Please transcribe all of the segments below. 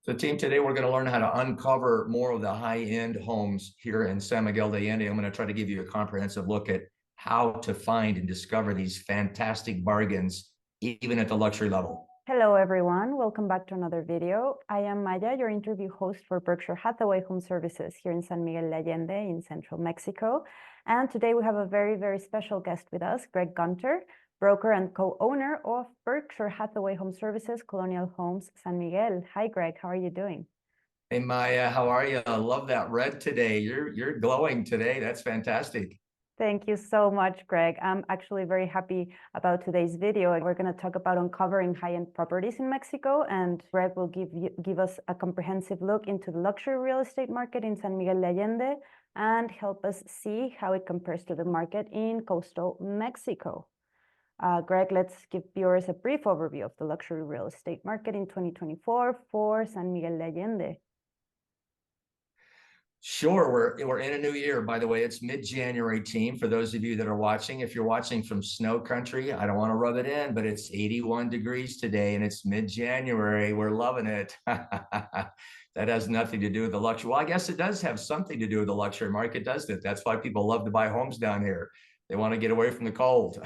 So team, today we're going to learn how to uncover more of the high-end homes here in San Miguel de Allende. I'm going to try to give you a comprehensive look at how to find and discover these fantastic bargains, even at the luxury level. Hello, everyone. Welcome back to another video. I am Maya, your interview host for Berkshire Hathaway Home Services here in San Miguel de Allende in central Mexico. And today we have a very, very special guest with us, Greg Gunter, broker and co-owner of Berkshire Hathaway Home Services, Colonial Homes, San Miguel. Hi, Greg. How are you doing? Hey Maya, how are you? I love that red today. You're glowing today. That's fantastic. Thank you so much, Greg. I'm actually very happy about today's video. We're going to talk about uncovering high-end properties in Mexico, and Greg will give us a comprehensive look into the luxury real estate market in San Miguel de Allende and help us see how it compares to the market in coastal Mexico. Greg, let's give viewers a brief overview of the luxury real estate market in 2024 for San Miguel de Allende. Sure, we're in a new year. By the way, it's mid-January, team. For those of you that are watching, if you're watching from snow country, I don't want to rub it in, but it's 81 degrees today and it's mid-January. We're loving it. That has nothing to do with the luxury. Well, I guess it does have something to do with the luxury market, doesn't it? That's why people love to buy homes down here. They want to get away from the cold.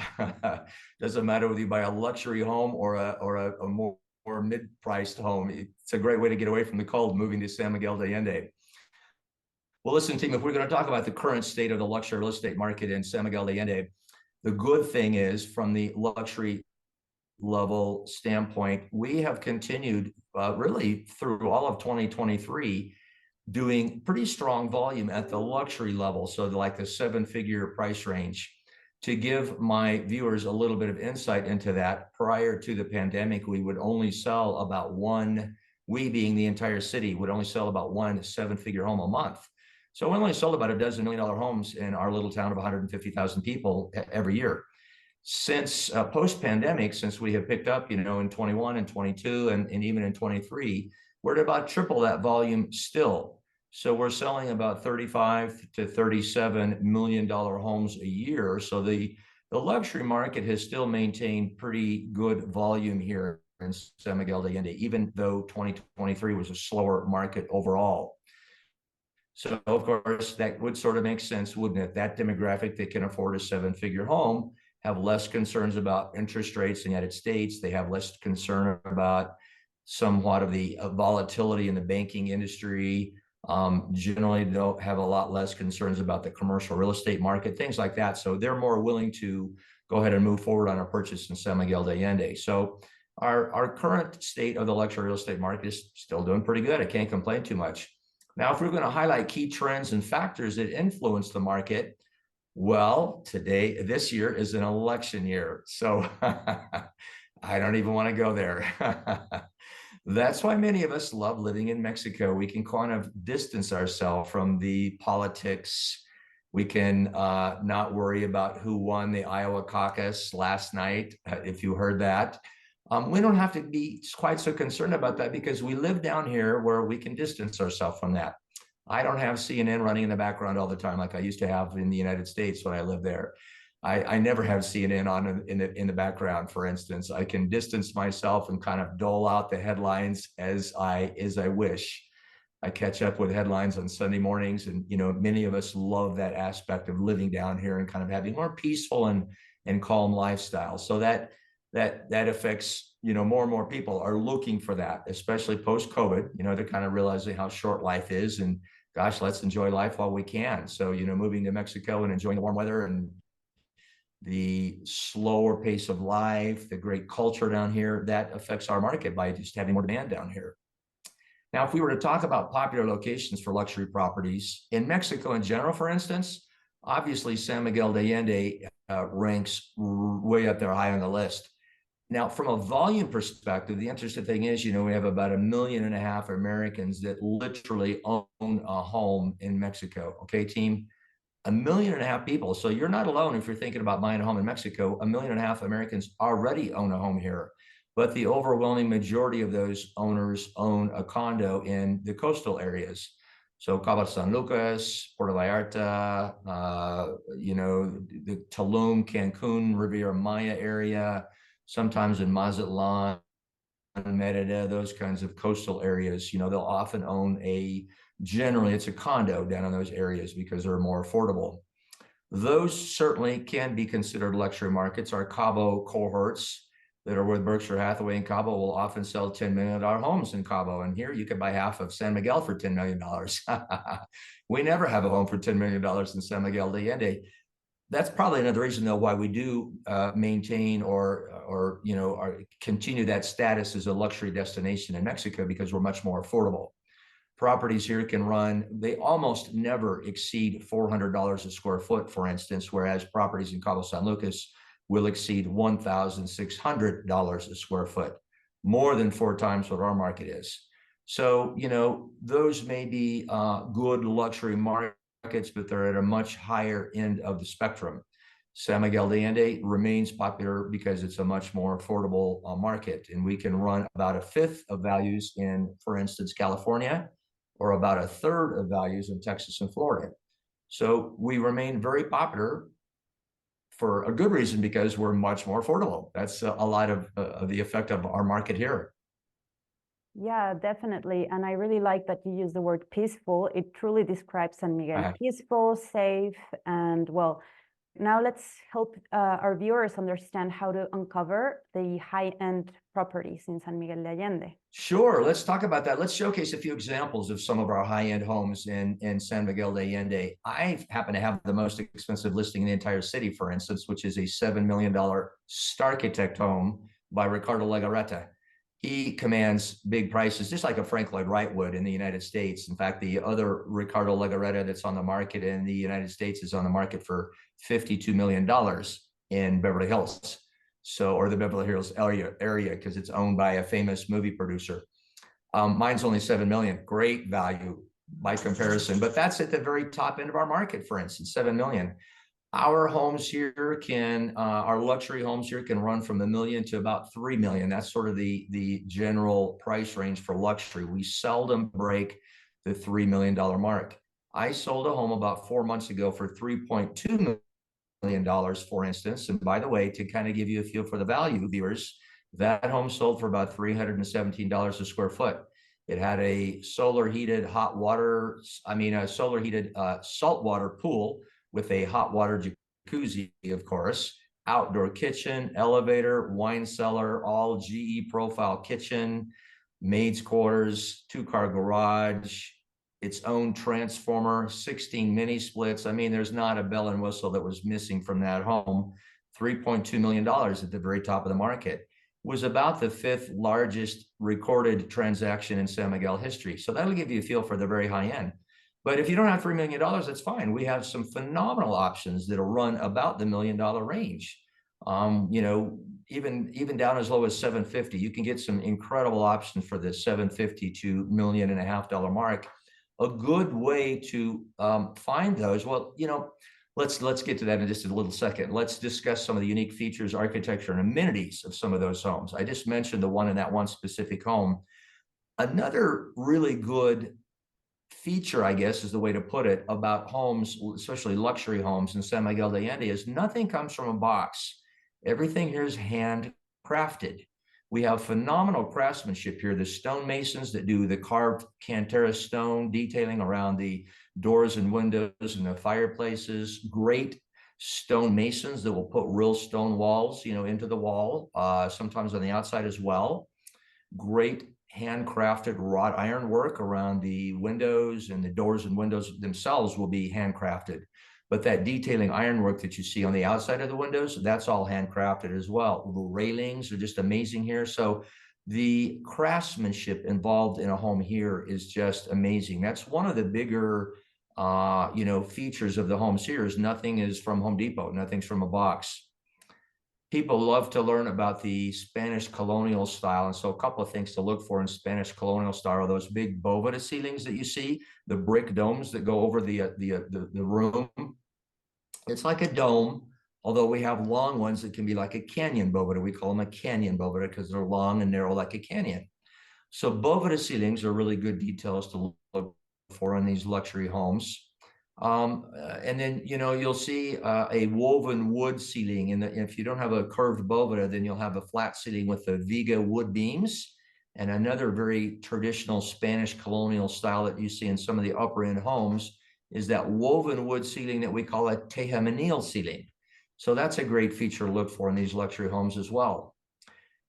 Doesn't matter whether you buy a luxury home or a more mid-priced home. It's a great way to get away from the cold, moving to San Miguel de Allende. Well, listen, team, if we're going to talk about the current state of the luxury real estate market in San Miguel de Allende, the good thing is, from the luxury level standpoint, we have continued really through all of 2023 doing pretty strong volume at the luxury level. So like the seven-figure price range. To give my viewers a little bit of insight into that, prior to the pandemic, we would only sell about we being the entire city, would only sell about one seven-figure home a month. So we only sold about a dozen $1 million homes in our little town of 150,000 people every year. Since post-pandemic, since we have picked up, in 21 and 22 and even in 23, we're at about triple that volume still. So we're selling about 35 to 37 million dollar homes a year. So the luxury market has still maintained pretty good volume here in San Miguel de Allende, even though 2023 was a slower market overall. So of course, that would sort of make sense, wouldn't it? That demographic that can afford a seven-figure home have less concerns about interest rates in the United States. They have less concern about somewhat of the volatility in the banking industry. Generally don't have a lot less concerns about the commercial real estate market, things like that. So they're more willing to go ahead and move forward on a purchase in San Miguel de Allende. So our current state of the luxury real estate market is still doing pretty good. I can't complain too much. Now, if we're going to highlight key trends and factors that influence the market, well, this year is an election year. So I don't even want to go there. That's why many of us love living in Mexico. We can kind of distance ourselves from the politics. We can not worry about who won the Iowa caucus last night, if you heard that. We don't have to be quite so concerned about that because we live down here where we can distance ourselves from that. I don't have CNN running in the background all the time like I used to have in the United States when I lived there. I never have CNN on in the background, for instance. I can distance myself and kind of dole out the headlines as I wish. I catch up with headlines on Sunday mornings, and many of us love that aspect of living down here and kind of having more peaceful and calm lifestyle. So that affects, more and more people are looking for that, especially post-COVID. They're kind of realizing how short life is, and gosh, let's enjoy life while we can. So, moving to Mexico and enjoying the warm weather and the slower pace of life, the great culture down here, that affects our market by just having more demand down here. Now, if we were to talk about popular locations for luxury properties in Mexico in general, for instance, obviously San Miguel de Allende ranks way up there high on the list. Now, from a volume perspective, the interesting thing is, we have about 1.5 million Americans that literally own a home in Mexico. Okay, team? 1.5 million people. So you're not alone if you're thinking about buying a home in Mexico. 1.5 million Americans already own a home here. But the overwhelming majority of those owners own a condo in the coastal areas. So Cabo San Lucas, Puerto Vallarta, the Tulum, Cancun, Riviera Maya area, sometimes in Mazatlan, Merida, those kinds of coastal areas, they'll often own generally it's a condo down in those areas because they're more affordable. Those certainly can be considered luxury markets. Our Cabo cohorts that are with Berkshire Hathaway in Cabo will often sell $10 million homes in Cabo. And here you can buy half of San Miguel for $10 million. We never have a home for $10 million in San Miguel de Allende. That's probably another reason, though, why we do maintain or continue that status as a luxury destination in Mexico, because we're much more affordable. Properties here can run, they almost never exceed $400 a square foot, for instance, whereas properties in Cabo San Lucas will exceed $1,600 a square foot, more than 4 times what our market is. So, those may be good luxury markets, but they're at a much higher end of the spectrum. San Miguel de Allende remains popular because it's a much more affordable market, and we can run about a fifth of values in, for instance, California, or about a third of values in Texas and Florida. So we remain very popular for a good reason, because we're much more affordable. That's a lot of the effect of our market here. Yeah, definitely. And I really like that you use the word peaceful. It truly describes San Miguel. Peaceful, safe, and well, now let's help our viewers understand how to uncover the high-end properties in San Miguel de Allende. Sure, let's talk about that. Let's showcase a few examples of some of our high-end homes in San Miguel de Allende. I happen to have the most expensive listing in the entire city, for instance, which is a $7 million Starchitect home by Ricardo Legarreta. He commands big prices, just like a Frank Lloyd Wright would in the United States. In fact, the other Ricardo Legarreta that's on the market in the United States is on the market for $52 million in Beverly Hills. So, or the Beverly Hills area, because it's owned by a famous movie producer. Mine's only $7 million, great value by comparison, but that's at the very top end of our market, for instance, $7 million. Our homes here our luxury homes here can run from $1 million to about $3 million. That's sort of the general price range for luxury. We seldom break the $3 million mark. I sold a home about 4 months ago for $3.2 million, for instance. And by the way, to kind of give you a feel for the value, viewers, that home sold for about $317 a square foot. It had a solar heated saltwater pool with a hot water jacuzzi, of course, outdoor kitchen, elevator, wine cellar, all GE profile kitchen, maid's quarters, 2-car garage, its own transformer, 16 mini splits. I mean, there's not a bell and whistle that was missing from that home. $3.2 million at the very top of the market. Was about the 5th largest recorded transaction in San Miguel history. So that'll give you a feel for the very high end. But if you don't have $3 million, that's fine. We have some phenomenal options that'll run about the $1 million range. Even down as low as $750. You can get some incredible options for the $750 to $1.5 million mark. A good way to find those, well, let's get to that in just a little second. Let's discuss some of the unique features, architecture, and amenities of some of those homes. I just mentioned the one in that one specific home. Another really good feature, I guess is the way to put it, about homes, especially luxury homes in San Miguel de Allende, is nothing comes from a box. Everything here is handcrafted. We have phenomenal craftsmanship here. The stonemasons that do the carved Cantera stone detailing around the doors and windows and the fireplaces. Great stonemasons that will put real stone walls, into the wall, sometimes on the outside as well. Great handcrafted wrought iron work around the windows, and the doors and windows themselves will be handcrafted. But that detailing ironwork that you see on the outside of the windows, that's all handcrafted as well. The railings are just amazing here. So the craftsmanship involved in a home here is just amazing. That's one of the bigger, features of the homes here is nothing is from Home Depot. Nothing's from a box. People love to learn about the Spanish colonial style. And so a couple of things to look for in Spanish colonial style are those big boveda ceilings that you see, the brick domes that go over the room. It's like a dome, although we have long ones that can be like a canyon boveda. We call them a canyon boveda because they're long and narrow like a canyon. So boveda ceilings are really good details to look for in these luxury homes. And then, you'll see a woven wood ceiling. And if you don't have a curved boveda, then you'll have a flat ceiling with the Viga wood beams. And another very traditional Spanish colonial style that you see in some of the upper end homes is that woven wood ceiling that we call a teja menil ceiling. So that's a great feature to look for in these luxury homes as well.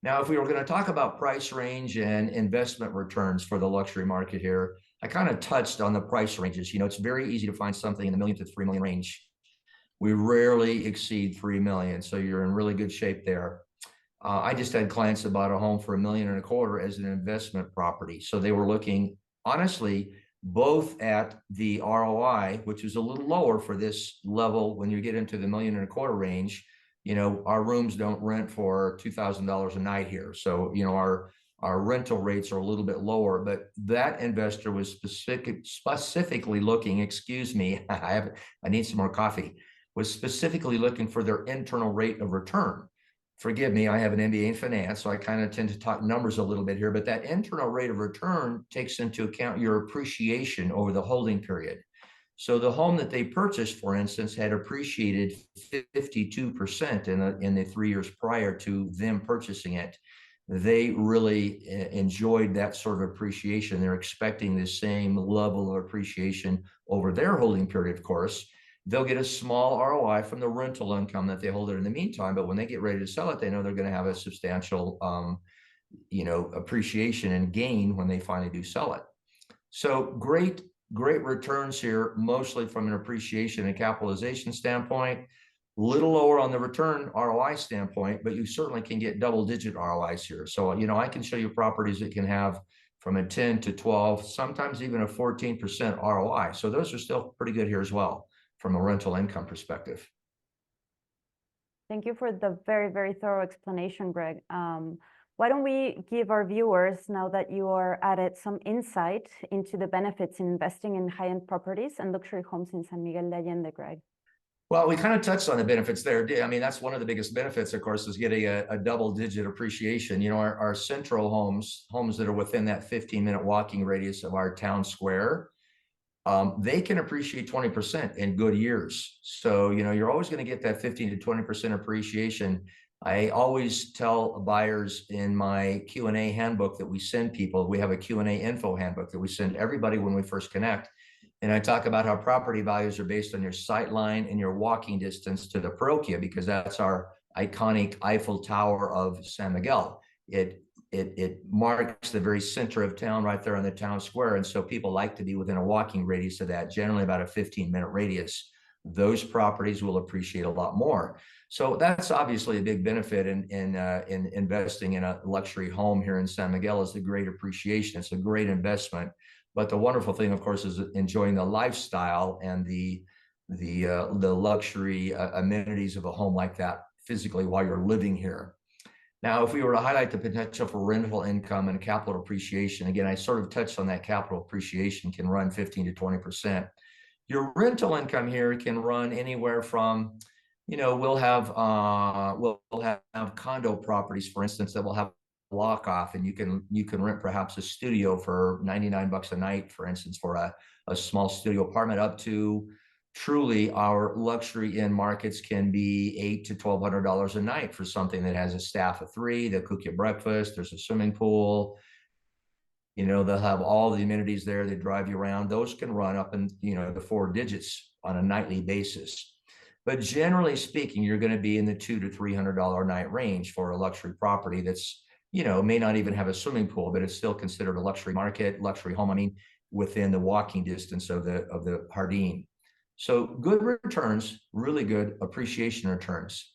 Now, if we were going to talk about price range and investment returns for the luxury market here, I kind of touched on the price ranges. It's very easy to find something in the $1 million to $3 million range. We rarely exceed 3 million, so you're in really good shape there. I just had clients that bought a home for $1.25 million as an investment property. So they were looking, honestly, both at the ROI, which is a little lower for this level when you get into the $1.25 million range. Our rooms don't rent for $2,000 a night here. So, our rental rates are a little bit lower, but that investor was specifically looking, excuse me, I need some more coffee, was specifically looking for their internal rate of return. Forgive me, I have an MBA in finance, so I kind of tend to talk numbers a little bit here, but that internal rate of return takes into account your appreciation over the holding period. So the home that they purchased, for instance, had appreciated 52% in the 3 years prior to them purchasing it. They really enjoyed that sort of appreciation. They're expecting the same level of appreciation over their holding period, of course. They'll get a small ROI from the rental income that they hold it in the meantime, but when they get ready to sell it, they know they're going to have a substantial, appreciation and gain when they finally do sell it. So great returns here, mostly from an appreciation and capitalization standpoint. Little lower on the return ROI standpoint, but you certainly can get double-digit ROIs here. So, I can show you properties that can have from a 10 to 12, sometimes even a 14% ROI. So those are still pretty good here as well from a rental income perspective. Thank you for the very, very thorough explanation, Greg. Why don't we give our viewers, now that you are added, some insight into the benefits in investing in high-end properties and luxury homes in San Miguel de Allende, Greg? Well, we kind of touched on the benefits there. I mean, that's one of the biggest benefits, of course, is getting a double-digit appreciation. Our central homes that are within that 15-minute walking radius of our town square, they can appreciate 20% in good years. So, you're always going to get that 15 to 20% appreciation. I always tell buyers in my Q&A handbook that we send people, we have a Q&A info handbook that we send everybody when we first connect. And I talk about how property values are based on your sight line and your walking distance to the parroquia, because that's our iconic Eiffel Tower of San Miguel. It marks the very center of town right there on the town square. And so people like to be within a walking radius of that, generally about a 15-minute radius. Those properties will appreciate a lot more. So that's obviously a big benefit in investing in a luxury home here in San Miguel, is the great appreciation. It's a great investment. But the wonderful thing, of course, is enjoying the lifestyle and the luxury amenities of a home like that physically while you're living here. Now, if we were to highlight the potential for rental income and capital appreciation, again, I sort of touched on that. Capital appreciation can run 15 to 20%. Your rental income here can run anywhere from, we'll have condo properties, for instance, that will have block off, and you can rent perhaps a studio for $99 a night, for instance, for a small studio apartment, up to truly our luxury inn markets can be $800 to $1,200 a night for something that has a staff of 3. They'll cook you breakfast. There's a swimming pool. They'll have all the amenities there. They drive you around. Those can run up in, the 4 digits on a nightly basis. But generally speaking, you're going to be in the $200 to $300 a night range for a luxury property that's, may not even have a swimming pool, but it's still considered a luxury market, luxury home, within the walking distance of the Jardín. So good returns, really good appreciation returns.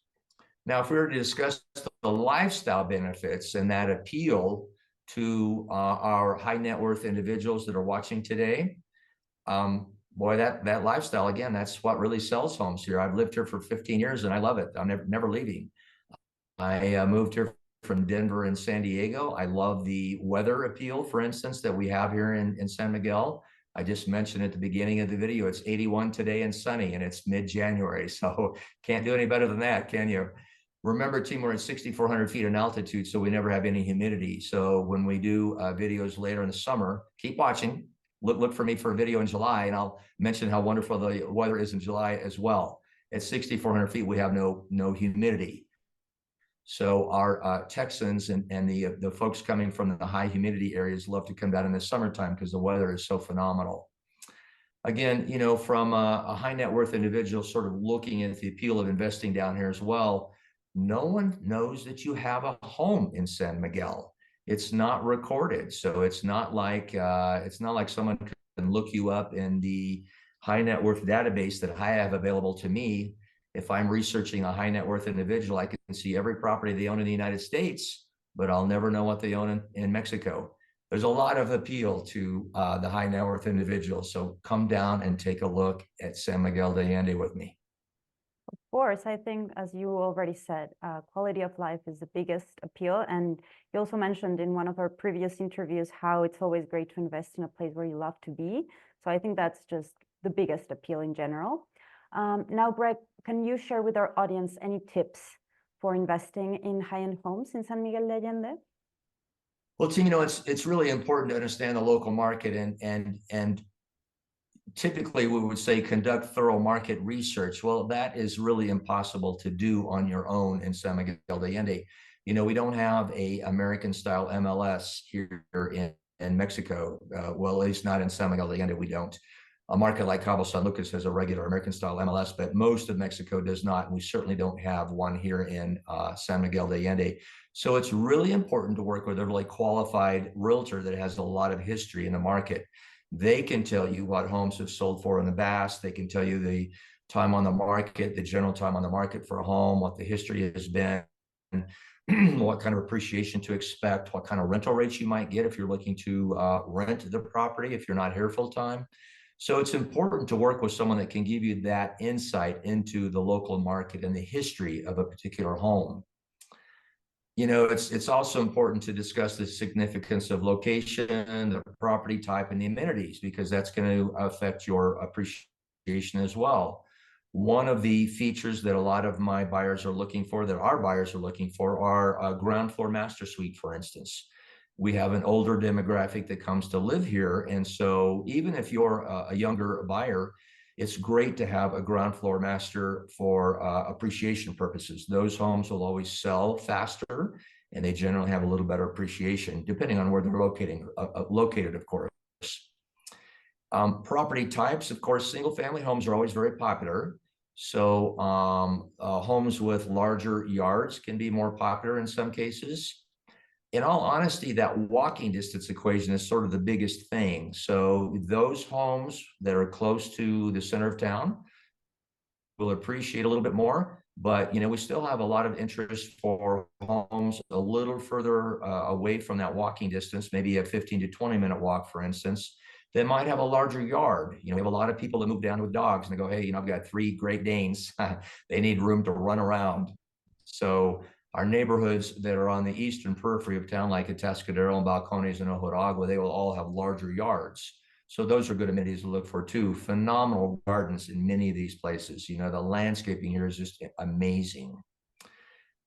Now, if we were to discuss the lifestyle benefits and that appeal to our high net worth individuals that are watching today, boy, that lifestyle, again, that's what really sells homes here. I've lived here for 15 years and I love it. I'm never leaving. I moved here from Denver and San Diego. I love the weather appeal, for instance, that we have here in San Miguel. I just mentioned at the beginning of the video, it's 81 today and sunny, and it's mid-January. So can't do any better than that, can you? Remember, team, we're at 6,400 feet in altitude, so we never have any humidity. So when we do videos later in the summer, keep watching. Look for me for a video in July, and I'll mention how wonderful the weather is in July as well. At 6,400 feet, we have no humidity. So our Texans and the folks coming from the high humidity areas love to come down in the summertime because the weather is so phenomenal. Again, from a high net worth individual sort of looking at the appeal of investing down here as well, no one knows that you have a home in San Miguel. It's not recorded, so it's not like someone can look you up in the high net worth database that I have available to me. If I'm researching a high net worth individual, I can see every property they own in the United States, but I'll never know what they own in Mexico. There's a lot of appeal to the high net worth individual. So come down and take a look at San Miguel de Allende with me. Of course, I think, as you already said, quality of life is the biggest appeal. And you also mentioned in one of our previous interviews how it's always great to invest in a place where you love to be. So I think that's just the biggest appeal in general. Now, Greg, can you share with our audience any tips for investing in high-end homes in San Miguel de Allende? Well, Tim, it's really important to understand the local market and typically we would say conduct thorough market research. Well, that is really impossible to do on your own in San Miguel de Allende. We don't have a American style MLS here in Mexico. Well, at least not in San Miguel de Allende, we don't. A market like Cabo San Lucas has a regular American style MLS, but most of Mexico does not. And we certainly don't have one here in San Miguel de Allende. So it's really important to work with a really qualified realtor that has a lot of history in the market. They can tell you what homes have sold for in the past. They can tell you the time on the market, the general time on the market for a home, what the history has been, what kind of appreciation to expect, what kind of rental rates you might get if you're looking to rent the property if you're not here full time. So it's important to work with someone that can give you that insight into the local market and the history of a particular home. It's also important to discuss the significance of location, the property type, and the amenities, because that's going to affect your appreciation as well. One of the features that a lot of my buyers are looking for, that our buyers are looking for, are a ground floor master suite, for instance. We have an older demographic that comes to live here. And so even if you're a younger buyer, it's great to have a ground floor master for appreciation purposes. Those homes will always sell faster, and they generally have a little better appreciation, depending on where they're located, of course. Property types, of course, single family homes are always very popular. So homes with larger yards can be more popular in some cases. In all honesty, that walking distance equation is sort of the biggest thing. So those homes that are close to the center of town will appreciate a little bit more, but we still have a lot of interest for homes a little further away from that walking distance, maybe a 15 to 20-minute walk, for instance. They might have a larger yard. We have a lot of people that move down with dogs and they go, hey, I've got 3 Great Danes. They need room to run around. So our neighborhoods that are on the eastern periphery of town, like Atascadero and Balcones and Ojo de Agua, they will all have larger yards. So those are good amenities to look for too. Phenomenal gardens in many of these places. The landscaping here is just amazing.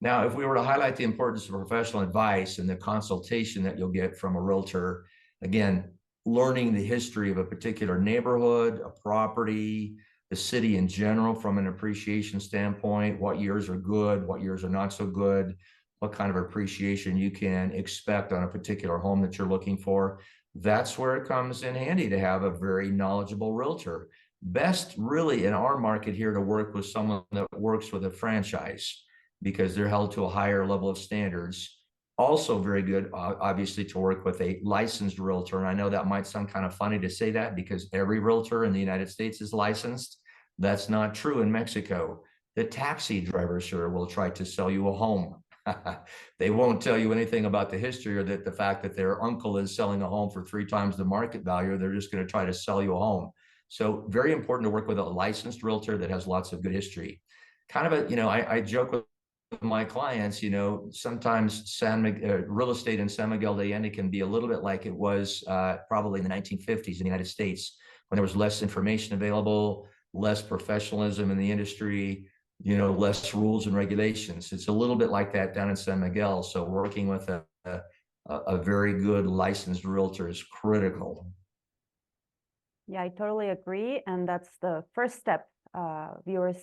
Now, if we were to highlight the importance of professional advice and the consultation that you'll get from a realtor, again, learning the history of a particular neighborhood, a property, the city in general from an appreciation standpoint, what years are good, what years are not so good, what kind of appreciation you can expect on a particular home that you're looking for. That's where it comes in handy to have a very knowledgeable realtor. Best really in our market here to work with someone that works with a franchise because they're held to a higher level of standards. Also very good, obviously, to work with a licensed realtor. And I know that might sound kind of funny to say that because every realtor in the United States is licensed. That's not true in Mexico. The taxi drivers here will try to sell you a home. They won't tell you anything about the history or that the fact that their uncle is selling a home for 3 times the market value. They're just going to try to sell you a home. So very important to work with a licensed realtor that has lots of good history. Kind of I joke with my clients, sometimes real estate in San Miguel de Allende can be a little bit like it was probably in the 1950s in the United States when there was less information available, less professionalism in the industry, less rules and regulations. It's a little bit like that down in San Miguel. So working with a very good licensed realtor is critical. Yeah, I totally agree. And that's the first step, viewers.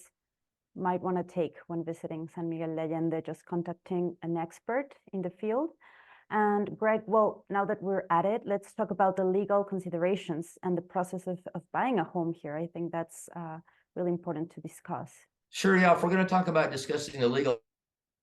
might want to take when visiting San Miguel de Allende, just contacting an expert in the field. And Greg, well, now that we're at it, let's talk about the legal considerations and the process of buying a home here. I think that's really important to discuss. Sure, yeah. If we're going to talk about discussing the legal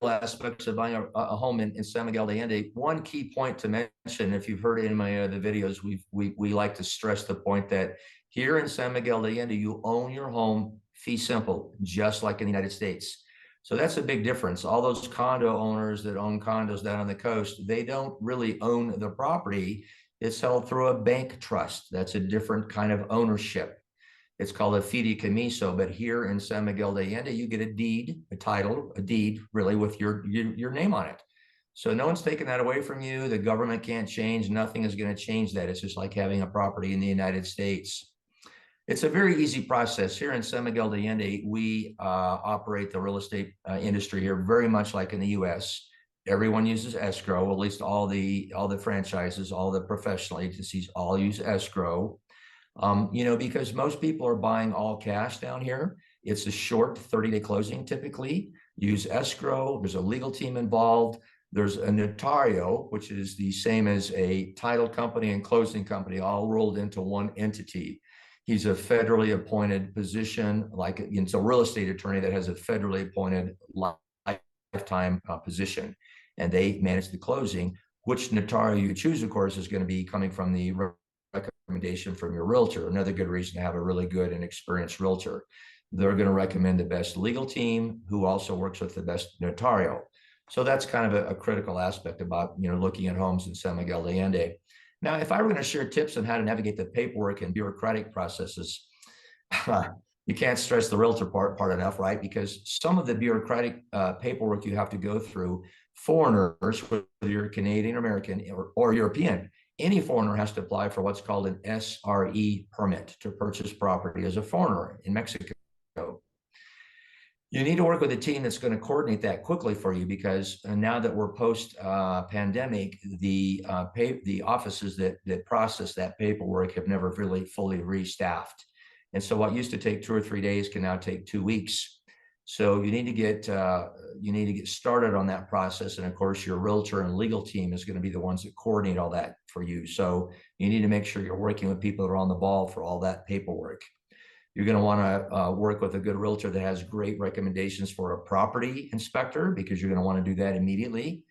aspects of buying a home in San Miguel de Allende, one key point to mention, if you've heard it in my other videos, we like to stress the point that here in San Miguel de Allende, you own your home fee simple, just like in the United States. So that's a big difference. All those condo owners that own condos down on the coast, they don't really own the property. It's held through a bank trust. That's a different kind of ownership. It's called a fideicomiso, but here in San Miguel de Allende, you get a deed, a title, a deed, really with your name on it. So no one's taking that away from you. The government can't change. Nothing is going to change that. It's just like having a property in the United States. It's a very easy process. Here in San Miguel de Allende, we operate the real estate industry here very much like in the US. Everyone uses escrow, at least all the franchises, all the professional agencies all use escrow. Because most people are buying all cash down here. It's a short 30-day closing typically. Use escrow. There's a legal team involved. There's a notario, which is the same as a title company and closing company, all rolled into one entity. He's a federally appointed position, like it's a real estate attorney that has a federally appointed lifetime position, and they manage the closing. Which notario you choose, of course, is going to be coming from the recommendation from your realtor. Another good reason to have a really good and experienced realtor. They're going to recommend the best legal team who also works with the best notario. So that's kind of a critical aspect about looking at homes in San Miguel de Allende. Now, if I were going to share tips on how to navigate the paperwork and bureaucratic processes, you can't stress the realtor part enough, right? Because some of the bureaucratic paperwork you have to go through, foreigners, whether you're Canadian, American, or European, any foreigner has to apply for what's called an SRE permit to purchase property as a foreigner in Mexico. You need to work with a team that's going to coordinate that quickly for you, because now that we're post-pandemic, the offices that process that paperwork have never really fully restaffed. And so what used to take 2 or 3 days can now take 2 weeks. So you need to get started on that process. And of course, your realtor and legal team is going to be the ones that coordinate all that for you. So you need to make sure you're working with people that are on the ball for all that paperwork. You're going to want to work with a good realtor that has great recommendations for a property inspector, because you're going to want to do that immediately.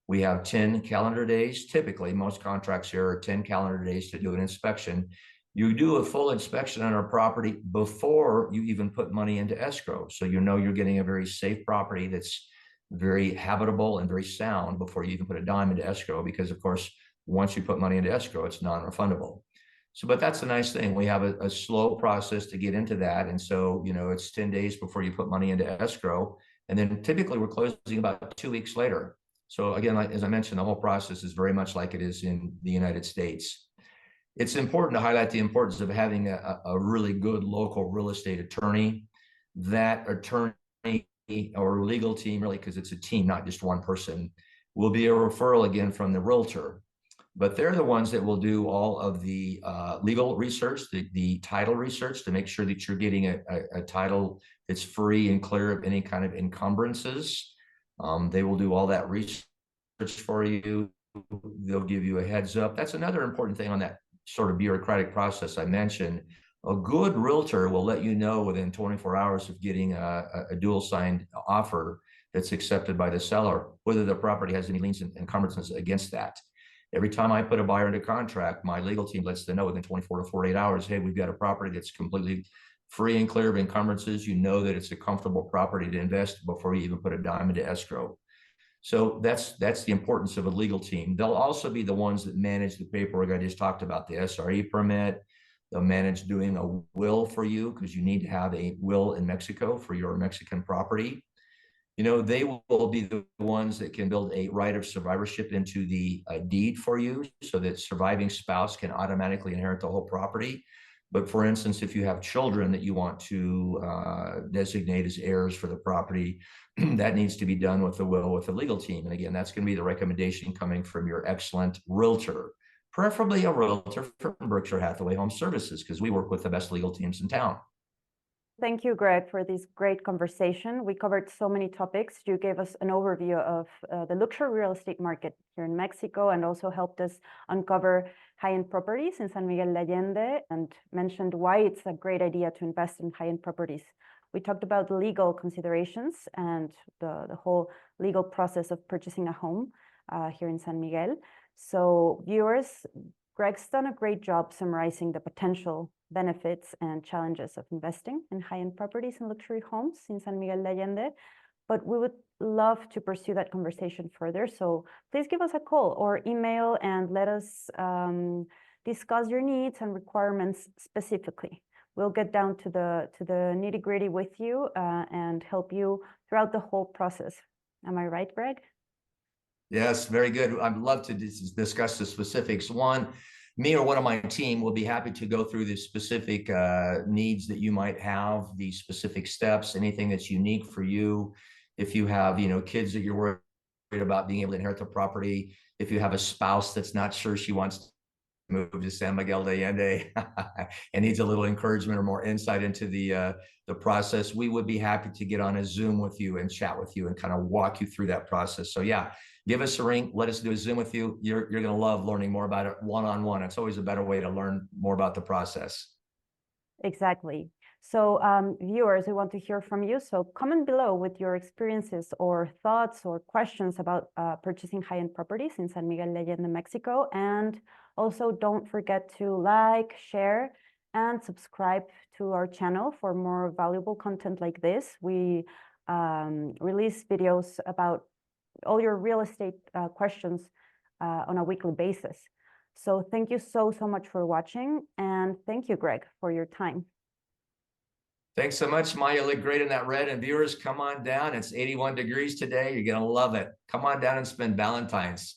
We have 10 calendar days. Typically, most contracts here are 10 calendar days to do an inspection. You do a full inspection on our property before you even put money into escrow. So you're getting a very safe property that's very habitable and very sound before you even put a dime into escrow, because of course, once you put money into escrow, it's non-refundable. So, but that's the nice thing. We have a slow process to get into that. And so, it's 10 days before you put money into escrow. And then typically we're closing about 2 weeks later. So again, as I mentioned, the whole process is very much like it is in the United States. It's important to highlight the importance of having a really good local real estate attorney. That attorney or legal team, really, because it's a team, not just one person, will be a referral again from the realtor. But they're the ones that will do all of the legal research, the title research, to make sure that you're getting a title that's free and clear of any kind of encumbrances. They will do all that research for you. They'll give you a heads up. That's another important thing on that sort of bureaucratic process I mentioned. A good realtor will let you know within 24 hours of getting a dual signed offer that's accepted by the seller, whether the property has any liens and encumbrances against that. Every time I put a buyer into contract, my legal team lets them know within 24 to 48 hours, hey, we've got a property that's completely free and clear of encumbrances. You know that it's a comfortable property to invest before you even put a dime into escrow. So that's the importance of a legal team. They'll also be the ones that manage the paperwork I just talked about, the SRE permit. They'll manage doing a will for you, because you need to have a will in Mexico for your Mexican property. They will be the ones that can build a right of survivorship into the deed for you, so that surviving spouse can automatically inherit the whole property. But for instance, if you have children that you want to designate as heirs for the property, that needs to be done with the will with the legal team. And again, that's going to be the recommendation coming from your excellent realtor, preferably a realtor from Berkshire Hathaway Home Services, because we work with the best legal teams in town. Thank you, Greg, for this great conversation. We covered so many topics. You gave us an overview of the luxury real estate market here in Mexico and also helped us uncover high-end properties in San Miguel de Allende and mentioned why it's a great idea to invest in high-end properties. We talked about legal considerations and the whole legal process of purchasing a home here in San Miguel. So viewers, Greg's done a great job summarizing the potential benefits and challenges of investing in high-end properties and luxury homes in San Miguel de Allende, but we would love to pursue that conversation further. So please give us a call or email and let us discuss your needs and requirements specifically. We'll get down to the nitty-gritty with you and help you throughout the whole process. Am I right, Greg? Yes, very good. I'd love to discuss the specifics. Me or one of my team will be happy to go through the specific needs that you might have, the specific steps, anything that's unique for you. If you have, kids that you're worried about being able to inherit the property, if you have a spouse that's not sure she wants to move to San Miguel de Allende and needs a little encouragement or more insight into the process, we would be happy to get on a Zoom with you and chat with you and kind of walk you through that process. So yeah, give us a ring. Let us do a Zoom with you. You're going to love learning more about it one-on-one. It's always a better way to learn more about the process. Exactly. So viewers, we want to hear from you. So comment below with your experiences or thoughts or questions about purchasing high-end properties in San Miguel de Allende, Mexico. And also don't forget to like, share, and subscribe to our channel for more valuable content like this. We release videos about all your real estate questions on a weekly basis. So thank you so much for watching. And thank you, Greg, for your time. Thanks so much, Maya. You look great in that red. And viewers, come on down. It's 81 degrees today. You're going to love it. Come on down and spend Valentine's.